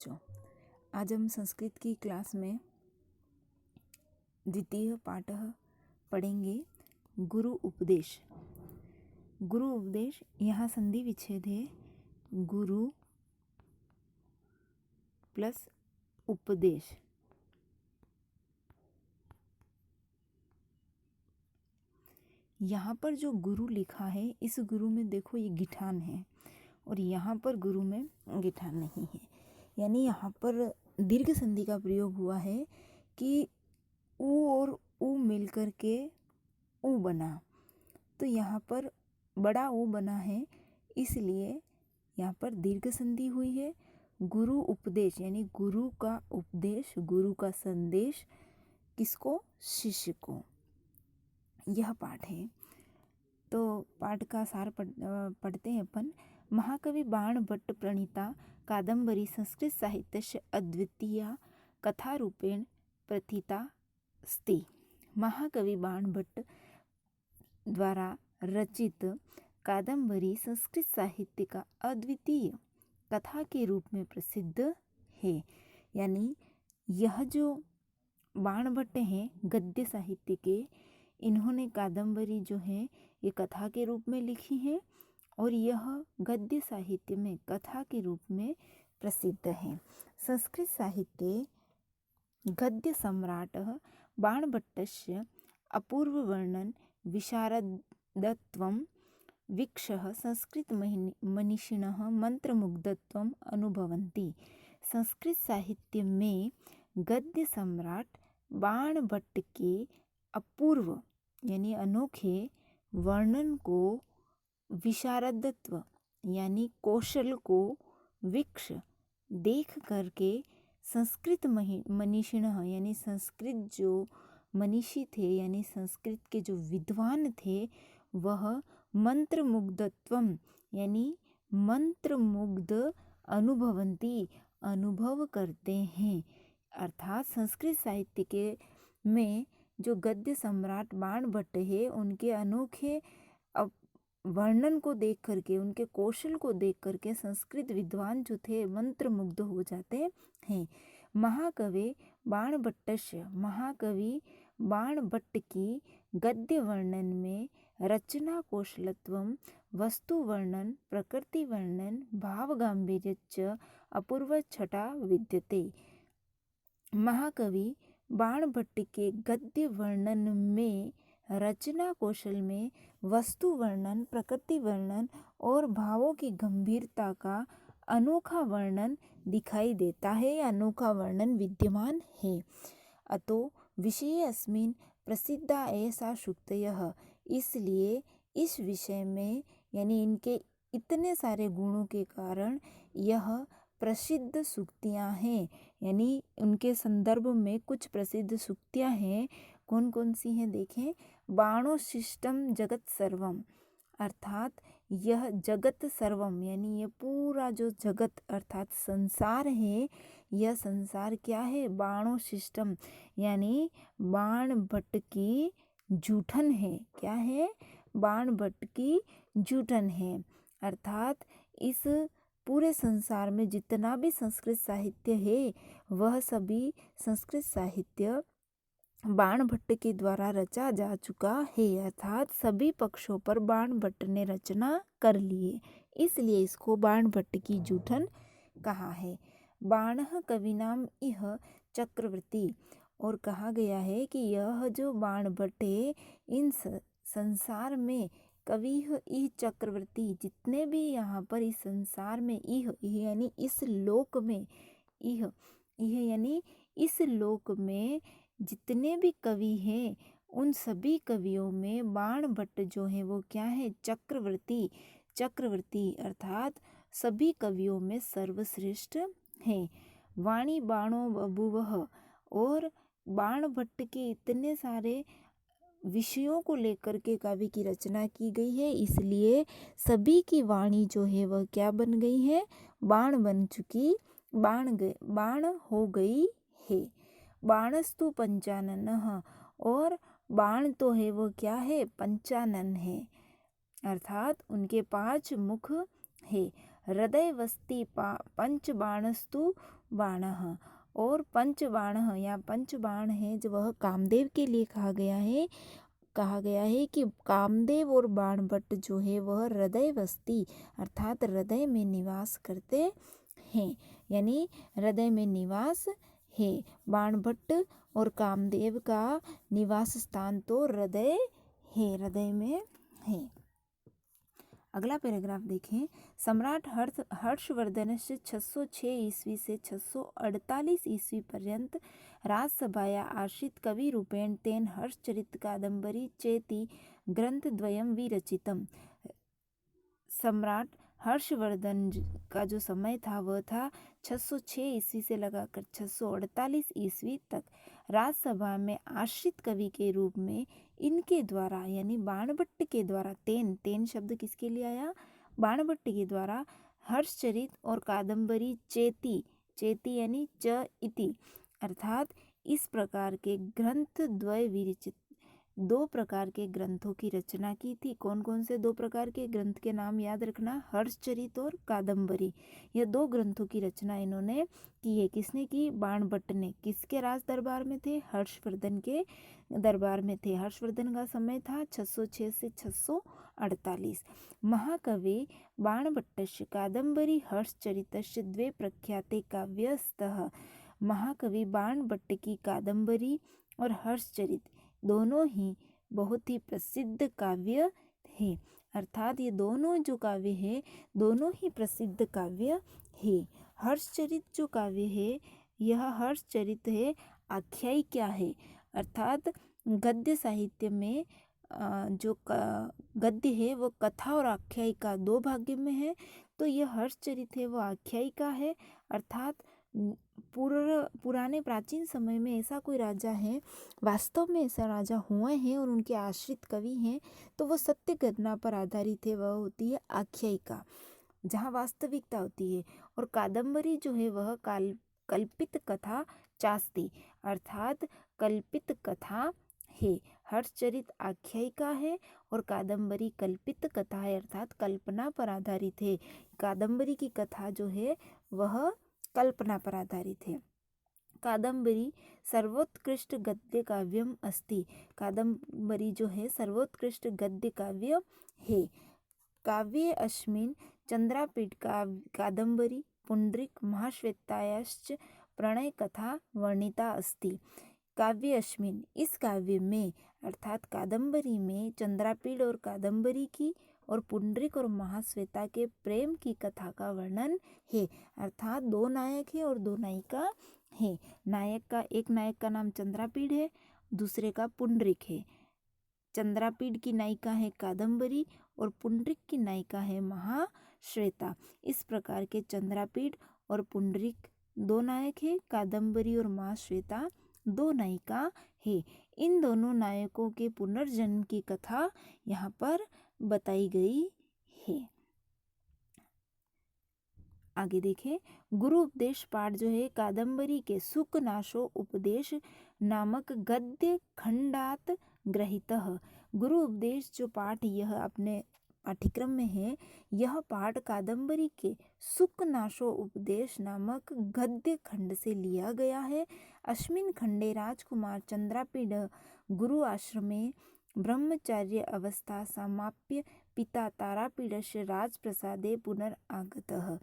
बच्चों, आज हम संस्कृत की क्लास में द्वितीय पाठ पढ़ेंगे गुरु उपदेश। गुरु उपदेश, यहाँ संधि विच्छेद है गुरु प्लस उपदेश। यहाँ पर जो गुरु लिखा है, इस गुरु में देखो ये गिठान है और यहाँ पर गुरु में गिठान नहीं है, यानी यहाँ पर दीर्घ संधि का प्रयोग हुआ है कि ऊ और ऊ मिलकर के ऊ बना, तो यहाँ पर बड़ा ऊ बना है, इसलिए यहाँ पर दीर्घ संधि हुई है। गुरु उपदेश यानी गुरु का उपदेश, गुरु का संदेश किसको? शिष्य को। यह पाठ है, तो पाठ का सार पढ़ते हैं अपन। महाकवि बाणभट्ट प्रणीता कादम्बरी संस्कृत साहित्यस्य अद्वितीया कथारूपेण प्रथिता अस्ति। महाकवि बाणभट्ट द्वारा रचित कादम्बरी संस्कृत साहित्य का अद्वितीय कथा के रूप में प्रसिद्ध है। यानी यह जो बाणभट्ट हैं गद्य साहित्य के, इन्होंने कादम्बरी जो है ये कथा के रूप में लिखी है और यह गद्य साहित्य में कथा के रूप में प्रसिद्ध है। संस्कृत साहित्ये गद्य सम्राट बाणभट्टस्य अपूर्व वर्णन विशारदत्वं वीक्षः संस्कृत मनीषिणः मंत्रमुग्धत्वम् अनुभवन्ति। संस्कृत साहित्य में गद्य सम्राट बाणभट्ट के अपूर्व यानी अनोखे वर्णन को, विशारदत्व यानी कौशल को वीक्ष देख करके संस्कृत मनीषिण यानी संस्कृत जो मनीषी थे यानी संस्कृत के जो विद्वान थे, वह मंत्रमुग्धत्वम यानी मंत्रमुग्ध अनुभवंती अनुभव करते हैं। अर्थात संस्कृत साहित्य के में जो गद्य सम्राट बाणभट्ट है, उनके अनोखे वर्णन को देख करके, उनके कौशल को देख करके संस्कृत विद्वान जो थे मंत्रमुग्ध हो जाते हैं। महाकवि बाणभट्ट की गद्य वर्णन में रचना कौशलत्वं वस्तु वर्णन प्रकृति वर्णन भाव गांभीर्यच्च अपूर्व छटा विद्यते। महाकवि बाणभट्ट के गद्य वर्णन में रचना कौशल में वस्तु वर्णन, प्रकृति वर्णन और भावों की गंभीरता का अनोखा वर्णन दिखाई देता है, अनोखा वर्णन विद्यमान है। अतो विषये अस्मिन् प्रसिद्धा ऐसा सूक्तयः, इसलिए इस विषय में यानी इनके इतने सारे गुणों के कारण यह प्रसिद्ध सूक्तियाँ हैं, यानी उनके संदर्भ में कुछ प्रसिद्ध सूक्तियाँ हैं। कौन कौन सी हैं देखें। बाणोशिष्टम जगत सर्वम, अर्थात यह जगत सर्वम यानी ये पूरा जो जगत अर्थात संसार है, यह संसार क्या है? बाणोशिष्टम यानी बाणभट्ट की जूठन है। क्या है? बाणभट्ट की जूठन है। अर्थात इस पूरे संसार में जितना भी संस्कृत साहित्य है, वह सभी संस्कृत साहित्य बाणभट्ट के द्वारा रचा जा चुका है। अर्थात सभी पक्षों पर बाणभट्ट ने रचना कर लिए, इसलिए इसको बाणभट्ट की जूठन कहा है। बाणः कविनाम इह चक्रवर्ती, और कहा गया है कि यह जो बाणभट्ट है, इन संसार में कवि इह चक्रवर्ती, जितने भी यहाँ पर इस संसार में इह यानी इस लोक में, इह यानी इस लोक में जितने भी कवि हैं, उन सभी कवियों में बाणभट्ट जो है वो क्या है? चक्रवर्ती अर्थात सभी कवियों में सर्वश्रेष्ठ है। वाणी बाणो बभूवः, और बाणभट्ट के इतने सारे विषयों को लेकर के काव्य की रचना की गई है, इसलिए सभी की वाणी जो है वह क्या बन गई है? बाण बन चुकी, बाण हो गई है। बाणस्तु पंचाननः, और बाण तो है वो क्या है? पंचानन है, अर्थात उनके 5 मुख है। हृदयवस्ति पंचबाणस्तु बाणः। और पंचबाण या पंचबाण है जो वह कामदेव के लिए कहा गया है कि कामदेव और बाणभट्ट जो है वह हृदयवस्ती अर्थात हृदय में निवास करते हैं, यानी हृदय में निवास है। बाणभट्ट और कामदेव का निवास स्थान तो हृदय है, हृदय में है। अगला पैराग्राफ देखें। सम्राट हर्षवर्धन से 606 ईस्वी से 648 ईस्वी पर्यंत राजसभाया आश्रित कवि रूपेण तेन हर्षचरित कादम्बरी चेति ग्रंथद्वयं विरचितम्। सम्राट हर्षवर्धन का जो समय था वह था 606 ईस्वी से लगाकर 648 ईस्वी तक। राजसभा में आश्रित कवि के रूप में इनके द्वारा यानी बाणभट्ट के द्वारा तेन शब्द किसके लिए आया? बाणभट्ट के द्वारा हर्षचरित और कादम्बरी चेती यानी च इति अर्थात इस प्रकार के ग्रंथ द्वय विरचित, 2 प्रकार के ग्रंथों की रचना की थी। कौन कौन से 2 प्रकार के ग्रंथ के नाम याद रखना? हर्षचरित और कादम्बरी। यह 2 ग्रंथों की रचना इन्होंने की है। किसने की? बाणभट्ट ने। किसके राज दरबार में थे? हर्षवर्धन के दरबार में थे। हर्षवर्धन का समय था 606 से 648। महाकवि बाणभट्टस्य कादम्बरी हर्षचरितस्य 2 प्रख्याते काव्यस्तः। महाकवि बाणभट्ट की कादम्बरी और हर्षचरित दोनों ही बहुत ही प्रसिद्ध काव्य हैं, अर्थात ये दोनों जो काव्य है दोनों ही प्रसिद्ध काव्य है। हर्षचरित जो काव्य है यह हर्षचरित है आख्यायिका है, अर्थात गद्य साहित्य में जो गद्य है वो कथा और आख्यायिका 2 भाग में है। तो यह हर्षचरित है वो आख्यायिका है, अर्थात पुराने प्राचीन समय में ऐसा कोई राजा है, वास्तव में ऐसा राजा हुए हैं और उनके आश्रित कवि हैं, तो वो सत्य घटना पर आधारित है, वह होती है आख्यायिका जहाँ वास्तविकता होती है। और कादम्बरी जो है वह कल्पित कथा चास्ती अर्थात कल्पित कथा है। हर्षचरित आख्यायिका है और कादम्बरी कल्पित कथा है, अर्थात कल्पना पर आधारित है। कादम्बरी की कथा जो है वह कल्पना पर आधारित है। कादम्बरी सर्वोत्कृष्ट गद्य काव्यम अस्ति। कादम्बरी जो है सर्वोत्कृष्ट गद्य काव्य है। काव्ये अस्मिन् चंद्रापीठ कादम्बरी पुंडरीक महाश्वेतायाश्च प्रणय कथा वर्णिता अस्ति। काव्य अस्मिन् इस काव्य में अर्थात कादम्बरी में चंद्रापीठ और कादम्बरी की और पुंडरीक और महाश्वेता के प्रेम की कथा का वर्णन है, अर्थात 2 नायक है और 2 नायिका है। एक नायक का नाम चंद्रापीठ है, दूसरे का पुंडरीक है। चंद्रापीठ की नायिका है कादम्बरी और पुंडरीक की नायिका है महाश्वेता। इस प्रकार के चंद्रापीठ और पुंडरीक 2 नायक है, कादम्बरी और महाश्वेता 2 नायिका है। इन दोनों नायकों के पुनर्जन्म की कथा यहाँ पर बताई गई है। आगे देखें। गुरु उपदेश पाठ जो है कादम्बरी के सुकनाशो उपदेश नामक गद्य खंडात ग्रहीतः। गुरु उपदेश जो पाठ यह अपने पाठ्यक्रम में है, यह पाठ कादम्बरी के सुकनाशो उपदेश नामक गद्य खंड से लिया गया है। अस्मिन् खंडे राजकुमार चंद्रापीड गुरु आश्रमे ब्रह्मचर्य अवस्था समाप्य पिता तारापीडस्य राजप्रसादे पुनरागतः।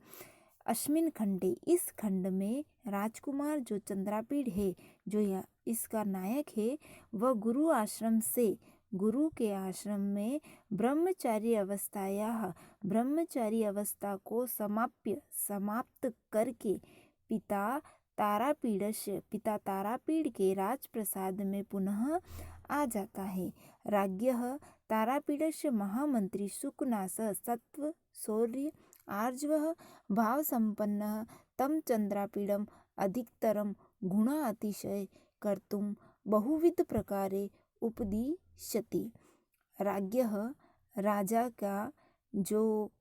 अस्मिन् खंडे इस खंड में राजकुमार जो चंद्रापीड है, जो इसका नायक है, वह गुरु के आश्रम में ब्रह्मचारी अवस्था को समाप्त करके पिता तारापीड के राजप्रसाद में पुनः आ जाता है। राज्ञः तारापीडस्य महामंत्री सुकनासः सत्व शौर्य आर्जवः भावसंपन्नः तं चंद्रापीडम् अधिकतरं गुणातिशय कर्तुं बहुविध प्रकारे उपदिशति। राज्ञः राजा का जो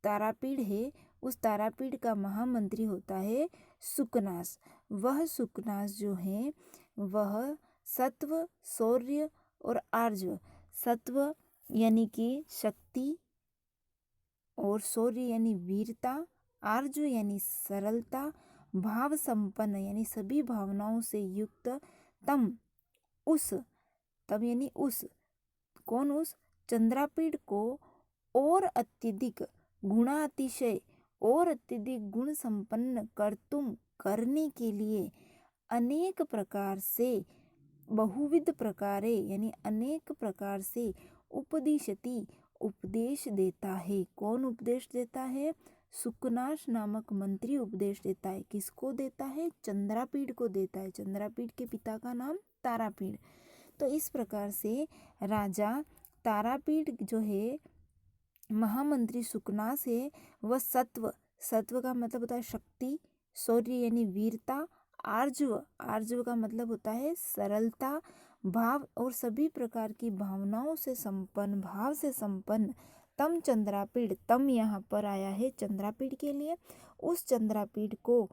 तारापीड है, उस तारापीड का महामंत्री होता है सुकनास। वह सुकनास जो है वह सत्व शौर्य और आर्जव, सत्व यानी कि शक्ति और शौर्य यानी वीरता, आर्जव यानी सरलता, भाव संपन्न यानी सभी भावनाओं से युक्त, तम उस, तम यानी उस, कौन उस, चंद्रापीड़ को और अत्यधिक गुणातिशय और अत्यधिक गुण संपन्न कर्तुम करने के लिए अनेक प्रकार से, बहुविध प्रकारे यानी अनेक प्रकार से उपदिशति उपदेश देता है। कौन उपदेश देता है? सुकनास नामक मंत्री उपदेश देता है। किसको देता है? चंद्रापीड़ को देता है। चंद्रापीड़ के पिता का नाम तारापीड़। तो इस प्रकार से राजा तारापीड़ जो है, महामंत्री सुकनास है, वह सत्व, सत्व का मतलब होता है शक्ति, शौर्य यानी वीरता, आर्जव, आर्जव का मतलब होता है सरलता, भाव और सभी प्रकार की भावनाओं से संपन्न, भाव से संपन्न, तम चंद्रापीड़, तम यहाँ पर आया है चंद्रापीड़ के लिए, उस चंद्रापीड़ को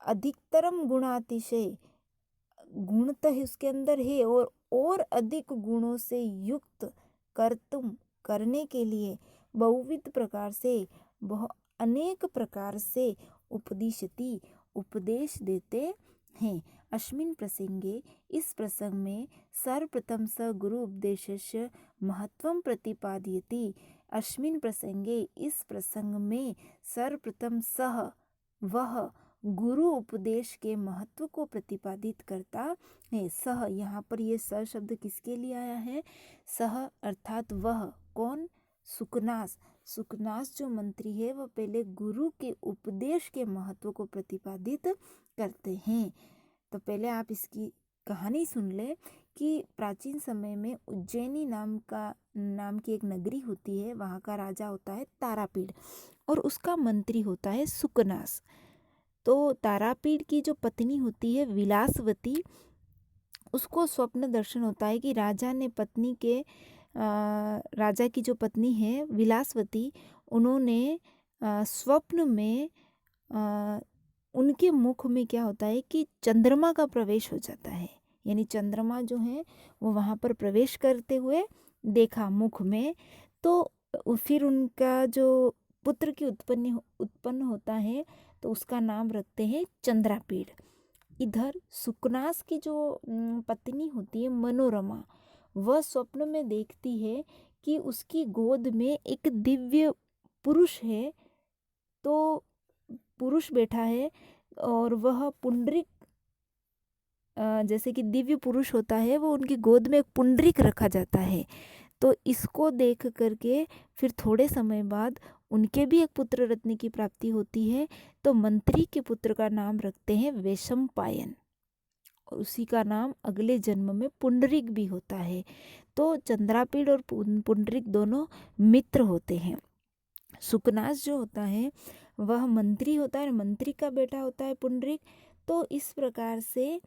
अधिकतरम गुणातिशय, गुण तो उसके अंदर है और अधिक गुणों से युक्त कर्तुम करने के लिए बहुविध प्रकार से, अनेक प्रकार से उपदिशति उपदेश देते हैं। अस्मिन् प्रसंगे, इस प्रसंग में सर्वप्रथम स गुरु उपदेशस्य महत्वं प्रतिपादयति। अस्मिन् प्रसंगे, इस प्रसंग में सर्वप्रथम सह, वह गुरु उपदेश के महत्व को प्रतिपादित करता है। सह, यहाँ पर ये स शब्द किसके लिए आया है? सह अर्थात वह, कौन? सुकनास। सुकनास जो मंत्री है वह पहले गुरु के उपदेश के महत्व को प्रतिपादित करते हैं। तो पहले आप इसकी कहानी सुन ले कि प्राचीन समय में उज्जैनी नाम की एक नगरी होती है। वहाँ का राजा होता है तारापीड़ और उसका मंत्री होता है सुकनास। तो तारापीड़ की जो पत्नी होती है विलासवती, उसको स्वप्न दर्शन होता है कि राजा ने पत्नी के राजा की जो पत्नी है विलासवती, उन्होंने स्वप्न में उनके मुख में क्या होता है कि चंद्रमा का प्रवेश हो जाता है। यानी चंद्रमा जो है वो वहाँ पर प्रवेश करते हुए देखा मुख में। तो फिर उनका जो पुत्र की उत्पन्न होता है तो उसका नाम रखते हैं चंद्रापीड़। इधर सुकनास की जो पत्नी होती है मनोरमा, वह स्वप्न में देखती है कि उसकी गोद में एक दिव्य पुरुष है। तो पुरुष बैठा है और वह पुंडरीक, जैसे कि दिव्य पुरुष होता है, वो उनकी गोद में एक पुंडरीक रखा जाता है। तो इसको देख करके फिर थोड़े समय बाद उनके भी एक पुत्र रत्न की प्राप्ति होती है। तो मंत्री के पुत्र का नाम रखते हैं वैशंपायन और उसी का नाम अगले जन्म में पुंडरीक भी होता है। तो चंद्रापीड़ और पुंडरीक दोनों मित्र होते हैं। सुकनास जो होता है वह मंत्री होता है, मंत्री का बेटा होता है पुंडरीक। तो इस प्रकार से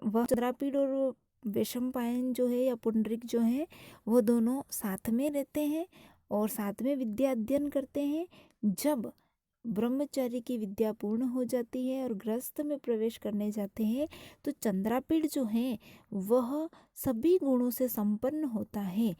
वह चंद्रापीड़ और वैशंपायन जो है या पुंडरीक जो है वो दोनों साथ में रहते हैं और साथ में विद्या अध्ययन करते हैं। जब ब्रह्मचारी की विद्या पूर्ण हो जाती है और गृहस्थ में प्रवेश करने जाते हैं तो चंद्रापीड़ जो है वह सभी गुणों से संपन्न होता है,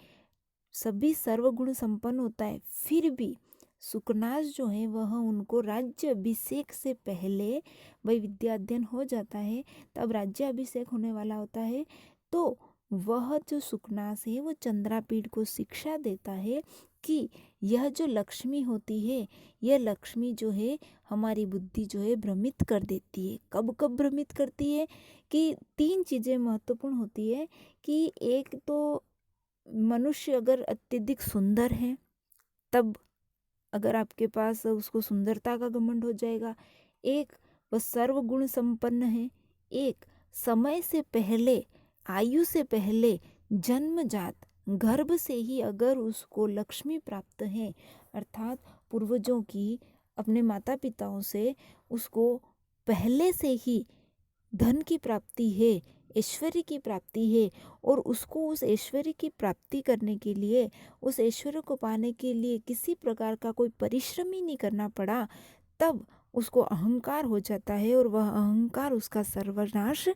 सभी सर्वगुण संपन्न होता है। फिर भी सुकनास जो है वह उनको राज्य अभिषेक से पहले, वही विद्या अध्ययन हो जाता है तब राज्य अभिषेक होने वाला होता है, तो वह जो सुकनास है वो चंद्रापीड़ को शिक्षा देता है कि यह जो लक्ष्मी होती है, यह लक्ष्मी जो है हमारी बुद्धि जो है भ्रमित कर देती है। कब कब भ्रमित करती है? कि 3 चीज़ें महत्वपूर्ण होती है कि एक तो मनुष्य अगर अत्यधिक सुंदर है तब अगर आपके पास उसको सुंदरता का घमंड हो जाएगा। एक वह सर्वगुण संपन्न है। एक समय से पहले, आयु से पहले जन्मजात गर्भ से ही अगर उसको लक्ष्मी प्राप्त है, अर्थात पूर्वजों की, अपने माता पिताओं से उसको पहले से ही धन की प्राप्ति है, ऐश्वर्य की प्राप्ति है और उसको उस ऐश्वर्य की प्राप्ति करने के लिए, उस ऐश्वर्य को पाने के लिए किसी प्रकार का कोई परिश्रम ही नहीं करना पड़ा, तब उसको अहंकार हो जाता है और वह अहंकार उसका सर्वनाश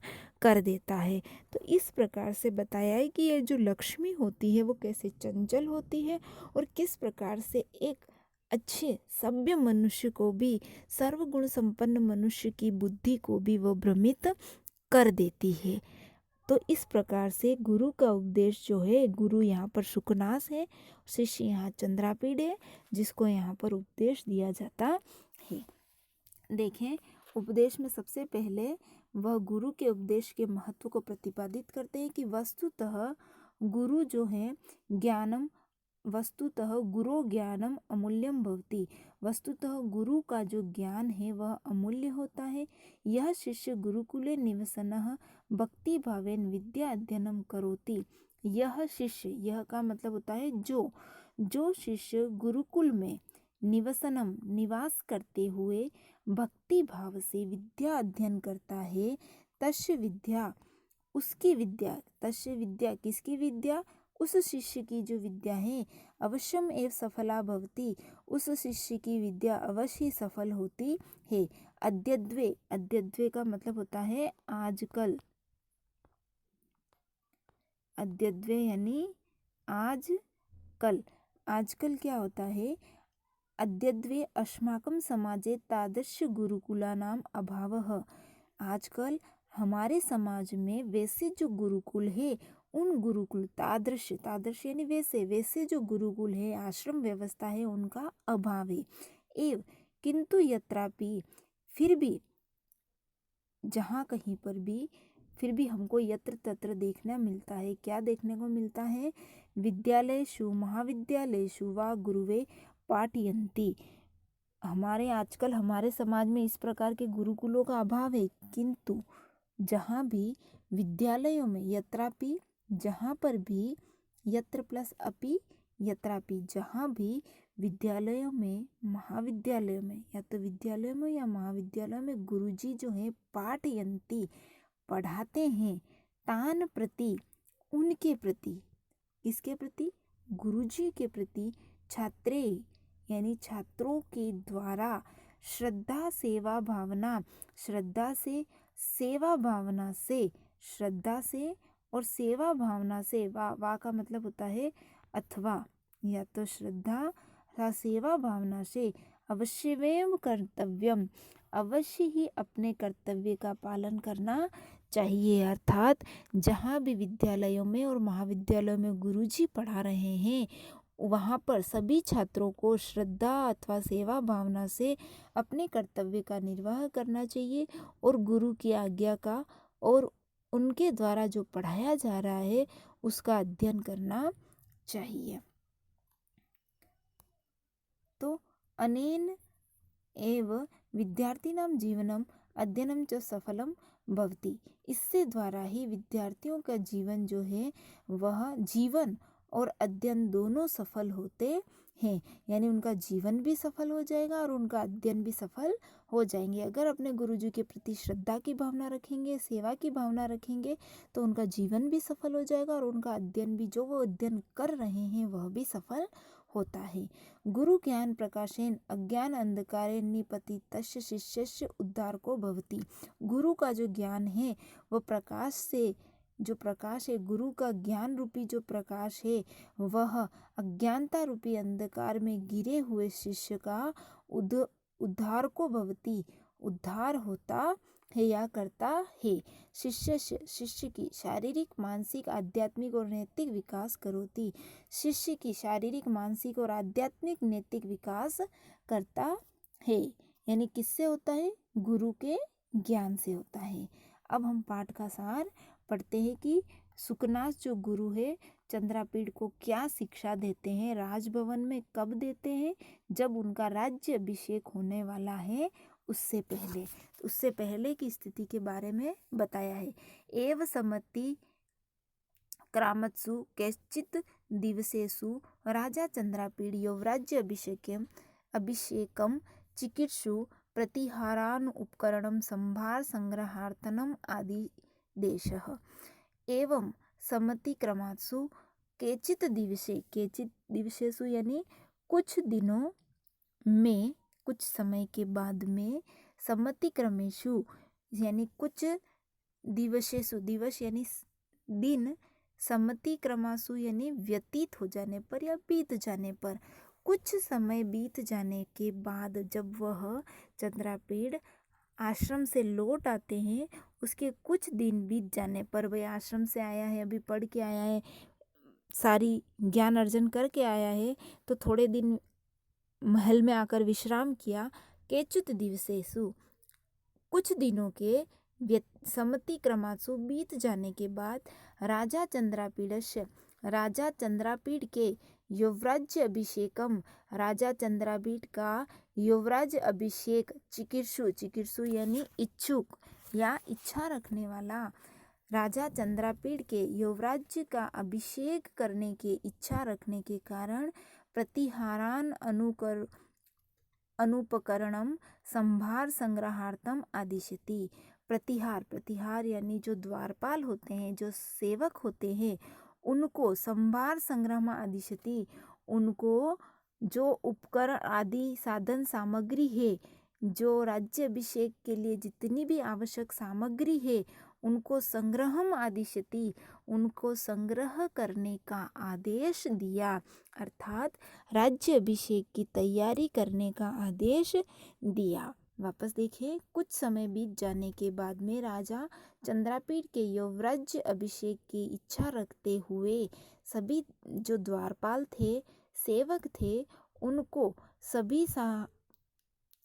कर देता है। तो इस प्रकार से बताया है कि ये जो लक्ष्मी होती है वो कैसे चंचल होती है और किस प्रकार से एक अच्छे सभ्य मनुष्य को भी, सर्वगुण संपन्न मनुष्य की बुद्धि को भी वो भ्रमित कर देती है। तो इस प्रकार से गुरु का उपदेश जो है, गुरु यहाँ पर शुकनास है, शिष्य यहाँ चंद्रापीड़ है, जिसको यहाँ पर उपदेश दिया जाता है। देखें, उपदेश में सबसे पहले वह गुरु के उपदेश के महत्व को प्रतिपादित करते हैं कि वस्तुतः गुरु जो है ज्ञानम, वस्तुतः गुरो ज्ञानम अमूल्यम भवति। वस्तुतः गुरु का जो ज्ञान है वह अमूल्य होता है। यह शिष्य गुरुकुले निवसनः भक्ति भावेन विद्या अध्ययनम करोति। यह शिष्य, यह का मतलब होता है जो शिष्य गुरुकुल में निवसनम निवास करते हुए भक्ति भाव से विद्या अध्ययन करता है, तस्य विद्या, उसकी विद्या, तस्य विद्या किसकी विद्या, उस शिष्य की जो विद्या है, अवश्यम एव सफला भवति, उस शिष्य की विद्या अवश्य ही सफल होती है। अद्यद्वे, अद्यद्वे का मतलब होता है आजकल, अद्यद्वे यानी आज कल, आजकल क्या होता है, अद्यद्वे अस्माकं समाजे तादृश गुरुकुलानाम अभावः। आजकल हमारे समाज में वैसे जो गुरुकुल है, उन गुरुकुल, तादृश, तादृश यानी वैसे, वैसे जो गुरुकुल है, आश्रम व्यवस्था है, उनका अभाव है। एव किंतु यत्रापि, फिर भी, जहाँ कहीं पर भी, फिर भी हमको यत्र तत्र देखना मिलता है। क्या देखने को मिलता है, विद्यालयेषु महाविद्यालयेषु वा गुरुवे पाठयन्ति। हमारे आजकल हमारे समाज में इस प्रकार के गुरुकुलों का अभाव है, किंतु जहाँ भी विद्यालयों में, यत्रापि, जहाँ पर भी, यत्र प्लस अपि, यत्रापि, जहाँ भी विद्यालयों में, महाविद्यालयों में, या तो विद्यालयों में या महाविद्यालयों में गुरुजी जो है पाठयन्ति, पढ़ाते हैं, तान प्रति, उनके प्रति, किसके प्रति, गुरुजी के प्रति, छात्रे यानी छात्रों के द्वारा श्रद्धा सेवा भावना, श्रद्धा से, सेवा भावना से, श्रद्धा से और सेवा भावना से, वा का मतलब होता है अथवा, या तो श्रद्धा या सेवा भावना से, अवश्यमेव कर्तव्यम, अवश्य ही अपने कर्तव्य का पालन करना चाहिए। अर्थात जहाँ भी विद्यालयों में और महाविद्यालयों में गुरुजी पढ़ा रहे हैं, वहाँ पर सभी छात्रों को श्रद्धा अथवा सेवा भावना से अपने कर्तव्य का निर्वाह करना चाहिए और गुरु की आज्ञा का और उनके द्वारा जो पढ़ाया जा रहा है उसका अध्ययन करना चाहिए। तो अनेन एव विद्यार्थिनां जीवनम अध्ययनम च सफलम भवति। इससे द्वारा ही विद्यार्थियों का जीवन जो है वह जीवन और अध्ययन दोनों सफल होते हैं, यानी उनका जीवन भी सफल हो जाएगा और उनका अध्ययन भी सफल हो जाएंगे। अगर अपने गुरुजी के प्रति श्रद्धा की भावना रखेंगे, सेवा की भावना रखेंगे, तो उनका जीवन भी सफल हो जाएगा और उनका अध्ययन भी, जो वो अध्ययन कर रहे हैं वह भी सफल होता है। गुरु ज्ञान प्रकाशेन अज्ञान अंधकारे निपति तस्य शिष्यस्य उद्धारको भवति। गुरु का जो ज्ञान है वह प्रकाश से, जो प्रकाश है, गुरु का ज्ञान रूपी जो प्रकाश है, वह अज्ञानता रूपी अंधकार में गिरे हुए शिष्य का उद्धार को भवति, उद्धार होता है या करता है। शिष्य की शारीरिक, मानसिक, आध्यात्मिक और नैतिक विकास करोति। शिष्य की शारीरिक, मानसिक और आध्यात्मिक नैतिक विकास करता है, यानी किससे होता है, गुरु के ज्ञान से होता है। अब हम पाठ का सार पढ़ते हैं कि सुकनास जो गुरु है चंद्रापीड़ को क्या शिक्षा देते हैं, राजभवन में कब देते हैं, जब उनका राज्य अभिषेक होने वाला है उससे पहले की स्थिति के बारे में बताया है। एव सम्मति क्रामत्सु कैश्चित दिवसेषु राजा चंद्रापीड़ यौवराज्य अभिषेकम चिकीर्षु प्रतिहारान उपकरणम संभार संग्रहार्थनम आदि देशः। एवं सम्मति क्रमात्सु केचित दिवसेषु यानी कुछ दिनों में, कुछ समय के बाद में सम्मतिक्रमेषु यानी कुछ दिवसेषु, दिवस यानी दिन, सम्मतिक्रमासु यानी व्यतीत हो जाने पर या बीत जाने पर, कुछ समय बीत जाने के बाद जब वह चंद्रापीड़ आश्रम से लौट आते हैं, उसके कुछ दिन बीत जाने पर, वह आश्रम से आया है, अभी पढ़ के आया है, सारी ज्ञान अर्जन करके आया है, तो थोड़े दिन महल में आकर विश्राम किया। केचित् दिवसेषु, कुछ दिनों के सम्मतिक्रमासु बीत जाने के बाद राजा चंद्रापीडस्य, राजा चंद्रापीड के युवराज्य अभिषेकम, राजा चंद्रापीड का युवराज अभिषेक, चिकीर्षु, चिकीर्षु यानी इच्छुक या इच्छा रखने वाला, राजा चंद्रापीड के युवराज्य का अभिषेक करने की इच्छा रखने के कारण प्रतिहारान अनुपकरणम संभार संग्रहार्थम आदिशति। प्रतिहार, प्रतिहार यानी जो द्वारपाल होते हैं, जो सेवक होते हैं, उनको संभार संग्रह आदिशति, उनको जो उपकरण आदि साधन सामग्री है, जो राज्य अभिषेक के लिए जितनी भी आवश्यक सामग्री है, उनको संग्रहम आदिशति, उनको संग्रह करने का आदेश दिया, अर्थात राज्य अभिषेक की तैयारी करने का आदेश दिया। वापस देखिए, कुछ समय बीत जाने के बाद में राजा चंद्रापीड के युवराज्य अभिषेक की इच्छा रखते हुए सभी जो द्वारपाल थे, सेवक थे, उनको सभी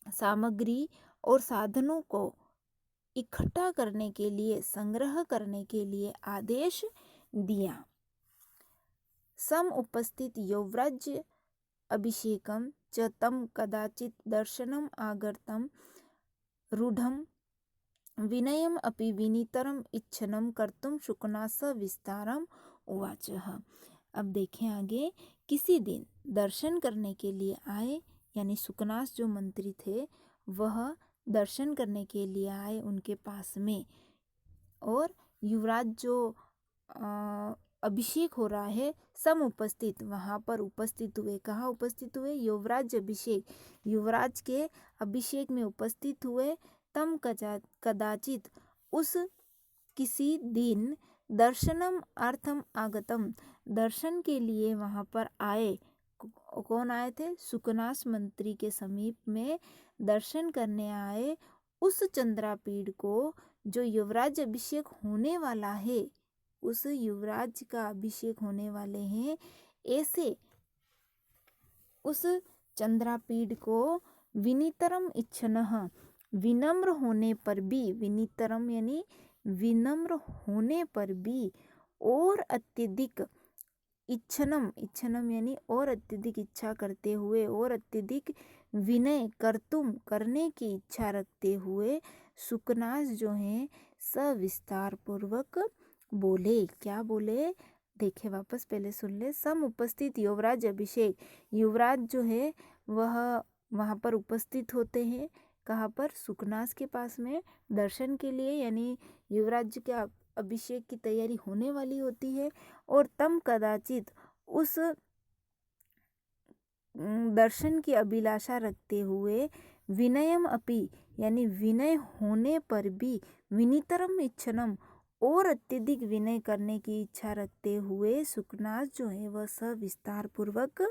सामग्री और साधनों को इकट्ठा करने के लिए, संग्रह करने के लिए आदेश दिया। सम उपस्थित युवराज्य अभिषेकम च तम कदाचित दर्शनम आगर्तम रूढ़म विनयम अपि विनीतरम इच्छनम कर्तुम शुकना सविस्तारम उवाच। अब देखें आगे, किसी दिन दर्शन करने के लिए आए, यानी सुकनास जो मंत्री थे वह दर्शन करने के लिए आए उनके पास में, और युवराज जो अभिषेक हो रहा है, सम उपस्थित, वहाँ पर उपस्थित हुए। कहाँ उपस्थित हुए? युवराज अभिषेक, युवराज के अभिषेक में उपस्थित हुए। तम कदाचित, उस किसी दिन, दर्शनम अर्थम आगतम, दर्शन के लिए वहाँ पर आए। कौन आए थे? सुकनास मंत्री के समीप में दर्शन करने आए। उस चंद्रापीड को जो युवराज अभिषेक होने वाला है, उस युवराज का अभिषेक होने वाले हैं, ऐसे उस चंद्रापीड को विनीतरम इच्छनः, विनम्र होने पर भी, विनीतरम यानी विनम्र होने पर भी, और अत्यधिक इच्छनम, इच्छनम यानी और अत्यधिक इच्छा करते हुए, और अत्यधिक विनय कर्तुम, करने की इच्छा रखते हुए, सुकनास जो हैं सविस्तार पूर्वक बोले। क्या बोले? देखे, वापस पहले सुन ले। सम उपस्थित युवराज अभिषेक, युवराज जो है वह वहाँ पर उपस्थित होते हैं। कहाँ पर? सुकनास के पास में दर्शन के लिए, यानी युवराज के अभिषेक की तैयारी होने वाली होती है। और तम कदाचित, उस दर्शन की अभिलाषा रखते हुए, विनयम अपि यानी विनय होने पर भी, विनीतरम इच्छनम और अत्यधिक विनय करने की इच्छा रखते हुए, सुकनास जो है वह सविस्तार पूर्वक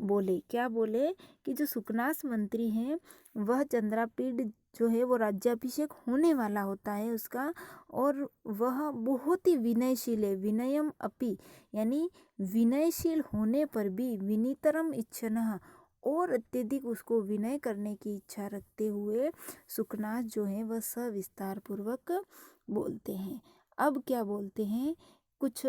बोले। क्या बोले? कि जो सुकनास मंत्री हैं वह चंद्रापीड जो है वो राज्याभिषेक होने वाला होता है उसका, और वह बहुत ही विनयशील है। विनयम अपि यानी विनयशील होने पर भी, विनीतरम इच्छनः और अत्यधिक उसको विनय करने की इच्छा रखते हुए, सुकनास जो है वह सविस्तार पूर्वक बोलते हैं। अब क्या बोलते हैं? कुछ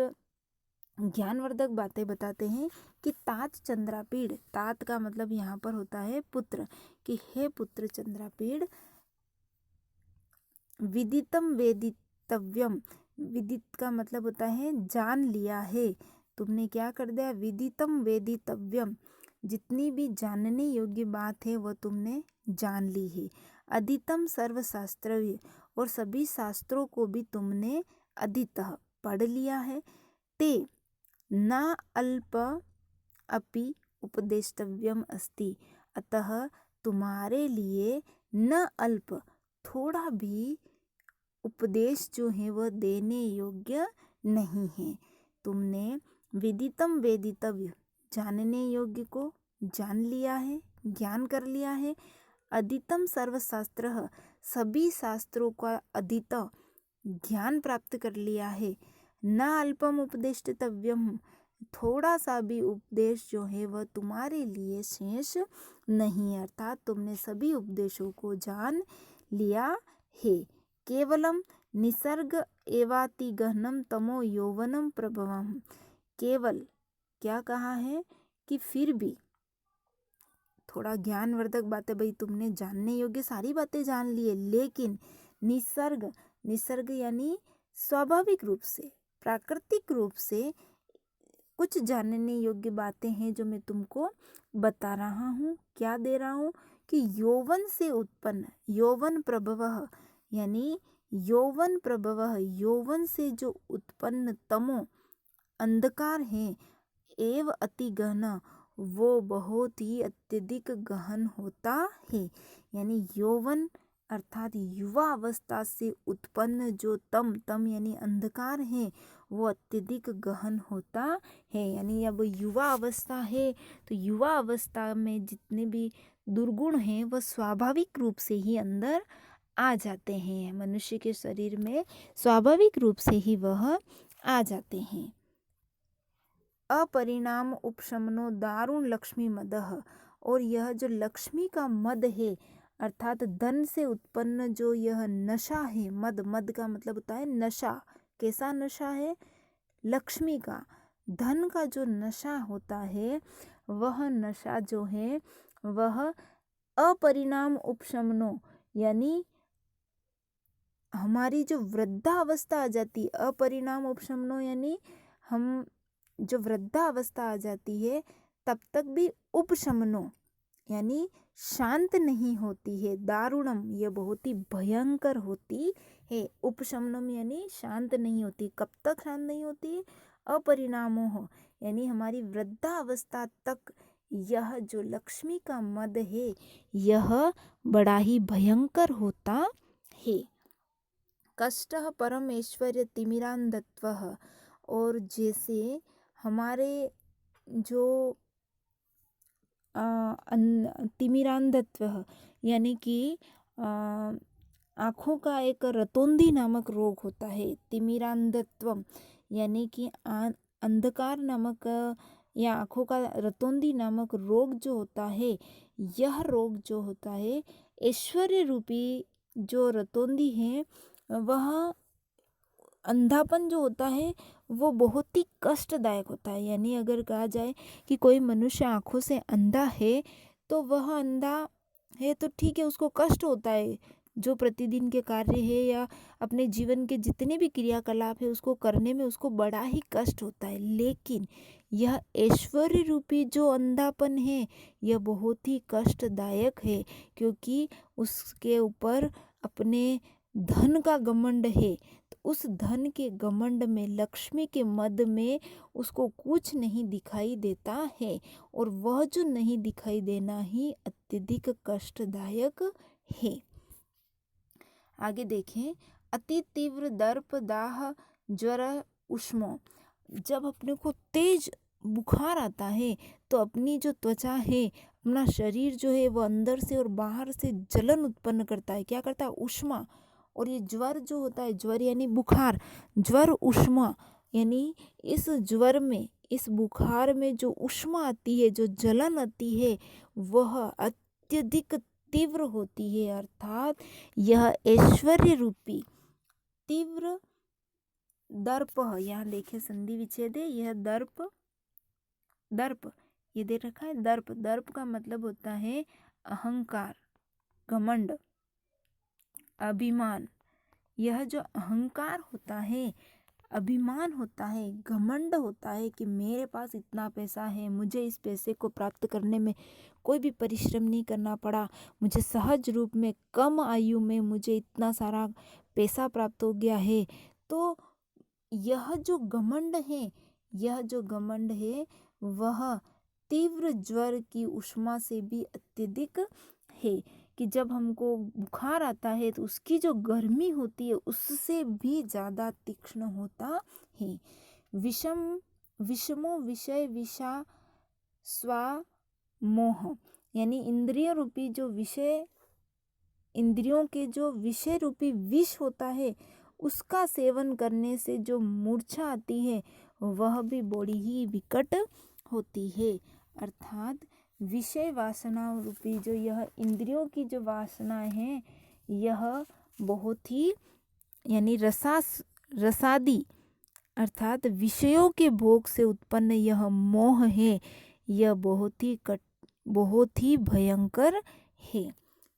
ज्ञानवर्धक बातें बताते हैं कि तात चंद्रापीड, तात का मतलब यहाँ पर होता है पुत्र, कि हे पुत्र चंद्रापीड, विदितम वेदितव्यम, विदित का मतलब होता है जान लिया है, तुमने क्या कर दिया? विदितम वेदितव्यम, जितनी भी जानने योग्य बात है वह तुमने जान ली है। अधीतम सर्वशास्त्रव्य, और सभी शास्त्रों को भी तुमने अधीतः पढ़ लिया है। ते न अल्प अपि उपदेष्टव्यम अस्ति, अतः तुम्हारे लिए न अल्प थोड़ा भी उपदेश जो है वह देने योग्य नहीं है। तुमने विदितम वेदितव्य जानने योग्य को जान लिया है, ज्ञान कर लिया है। अधीतम सर्वशास्त्र सभी शास्त्रों का अधीत ज्ञान प्राप्त कर लिया है। न अल्पम उपदेष्टव्यम थोड़ा सा भी उपदेश जो है वह तुम्हारे लिए शेष नहीं है, अर्थात तुमने सभी उपदेशों को जान लिया है। केवलम निसर्ग एवाति गहनम तमो यौवनम प्रभवम, केवल क्या कहा है कि फिर भी थोड़ा ज्ञानवर्धक बातें, भाई तुमने जानने योग्य सारी बातें जान ली है, लेकिन निसर्ग, निसर्ग यानी स्वाभाविक रूप से, प्राकृतिक रूप से कुछ जानने योग्य बातें हैं जो मैं तुमको बता रहा हूँ। क्या दे रहा हूँ कि यौवन से उत्पन्न, यौवन प्रभवः यानी यौवन प्रभवः यौवन से जो उत्पन्न तमो अंधकार है, एव अति गहन वो बहुत ही अत्यधिक गहन होता है। यानी यौवन अर्थात युवा अवस्था से उत्पन्न जो तम, तम यानी अंधकार है, वो अत्यधिक गहन होता है। यानी अब युवा अवस्था है तो युवा अवस्था में जितने भी दुर्गुण हैं वह स्वाभाविक रूप से ही अंदर आ जाते हैं, मनुष्य के शरीर में स्वाभाविक रूप से ही वह आ जाते हैं। अपरिणाम उपशमनो दारुण लक्ष्मी मदह, और यह जो लक्ष्मी का मद है अर्थात धन से उत्पन्न जो यह नशा है, मद, मद का मतलब होता है नशा। कैसा नशा है? लक्ष्मी का, धन का जो नशा होता है वह नशा जो है वह अपरिणाम उपशमनो यानी हमारी जो वृद्धावस्था आ जाती, अपरिणाम उपशमनो यानी हम जो वृद्धावस्था आ जाती है तब तक भी उपशमनो यानी शांत नहीं होती है। दारुणम यह बहुत ही भयंकर होती है। उपशमनम यानी शांत नहीं होती। कब तक शांत नहीं होती है? अपरिणामो हो यानी हमारी वृद्धावस्था तक यह जो लक्ष्मी का मद है यह बड़ा ही भयंकर होता है। कष्ट परमेश्वर्य तिमिरांधत्व, और जैसे हमारे जो तिमिरांधत्व यानी कि आँखों का एक रतौंधी नामक रोग होता है। तिमिरांधत्व यानी कि अंधकार नामक या आँखों का रतौंधी नामक रोग जो होता है, यह रोग जो होता है ऐश्वर्य रूपी जो रतौंधी है, वह अंधापन जो होता है वो बहुत ही कष्टदायक होता है। यानी अगर कहा जाए कि कोई मनुष्य आँखों से अंधा है तो वह अंधा है तो ठीक है, उसको कष्ट होता है, जो प्रतिदिन के कार्य है या अपने जीवन के जितने भी क्रियाकलाप है उसको करने में उसको बड़ा ही कष्ट होता है। लेकिन यह ऐश्वर्य रूपी जो अंधापन है यह बहुत ही कष्टदायक है, क्योंकि उसके ऊपर अपने धन का घमंड है। तो उस धन के घमंड में, लक्ष्मी के मद में उसको कुछ नहीं दिखाई देता है, और वह जो नहीं दिखाई देना ही अत्यधिक कष्टदायक है। आगे देखें, अति तीव्र दर्प दाह ज्वर उष्म, जब अपने को तेज बुखार आता है तो अपनी जो त्वचा है, अपना शरीर जो है वो अंदर से और बाहर से जलन उत्पन्न करता है। क्या करता है? उष्मा। और ये ज्वर जो होता है, ज्वर यानी बुखार, ज्वर उष्मा यानी इस ज्वर में, इस बुखार में जो उष्मा आती है, जो जलन आती है, वह अत्यधिक तीव्र होती है। अर्थात यह ऐश्वर्य रूपी तीव्र दर्प, यहाँ देखे संधि विच्छेद है, यह दर्प, दर्प ये दे रखा है दर्प। दर्प का मतलब होता है अहंकार, घमंड, अभिमान। यह जो अहंकार होता है, अभिमान होता है, घमंड होता है कि मेरे पास इतना पैसा है, मुझे इस पैसे को प्राप्त करने में कोई भी परिश्रम नहीं करना पड़ा, मुझे सहज रूप में कम आयु में मुझे इतना सारा पैसा प्राप्त हो गया है। तो यह जो घमंड है, यह जो घमंड है वह तीव्र ज्वर की उष्मा से भी अत्यधिक है कि जब हमको बुखार आता है तो उसकी जो गर्मी होती है उससे भी ज़्यादा तीक्ष्ण होता है। विषमो विषय विषा स्वा मोह, यानी इंद्रियों के जो विषय रूपी विष होता है उसका सेवन करने से जो मूर्छा आती है वह भी बड़ी ही विकट होती है। अर्थात विषय वासना रूपी जो यह इंद्रियों की जो वासना है यह बहुत ही यानी रसादी अर्थात विषयों के भोग से उत्पन्न यह मोह है, यह बहुत ही भयंकर है।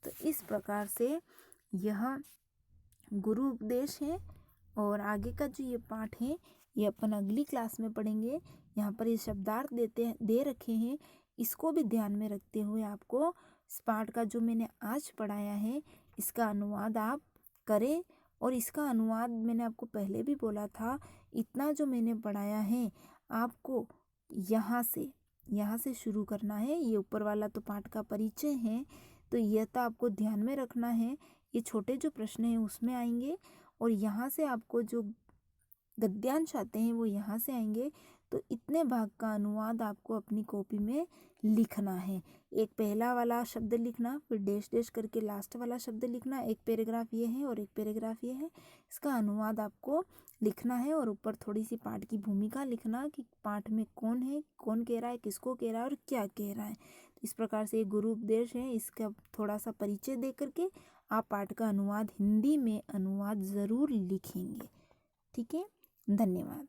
तो इस प्रकार से यह गुरु उपदेश है और आगे का जो ये पाठ है ये अपन अगली क्लास में पढ़ेंगे। यहाँ पर ये शब्दार्थ दे रखे हैं, इसको भी ध्यान में रखते हुए आपको इस पाठ का जो मैंने आज पढ़ाया है इसका अनुवाद आप करें। और इसका अनुवाद मैंने आपको पहले भी बोला था, इतना जो मैंने पढ़ाया है आपको यहाँ से शुरू करना है। ये ऊपर वाला तो पाठ का परिचय है, तो यह तो आपको ध्यान में रखना है। ये छोटे जो प्रश्न हैं उसमें आएंगे और यहाँ से आपको जो गद्यांश आते हैं वो यहाँ से आएंगे। तो इतने भाग का अनुवाद आपको अपनी कॉपी में लिखना है। एक पहला वाला शब्द लिखना, फिर डैश डैश करके लास्ट वाला शब्द लिखना। एक पैराग्राफ ये है और एक पैराग्राफ ये है, इसका अनुवाद आपको लिखना है। और ऊपर थोड़ी सी पाठ की भूमिका लिखना कि पाठ में कौन है, कौन कह रहा है, किसको कह रहा है और क्या कह रहा है। इस प्रकार से एक गुरु उपदेश है, इसका थोड़ा सा परिचय दे करके आप पाठ का अनुवाद हिंदी में अनुवाद ज़रूर लिखेंगे। ठीक है, धन्यवाद।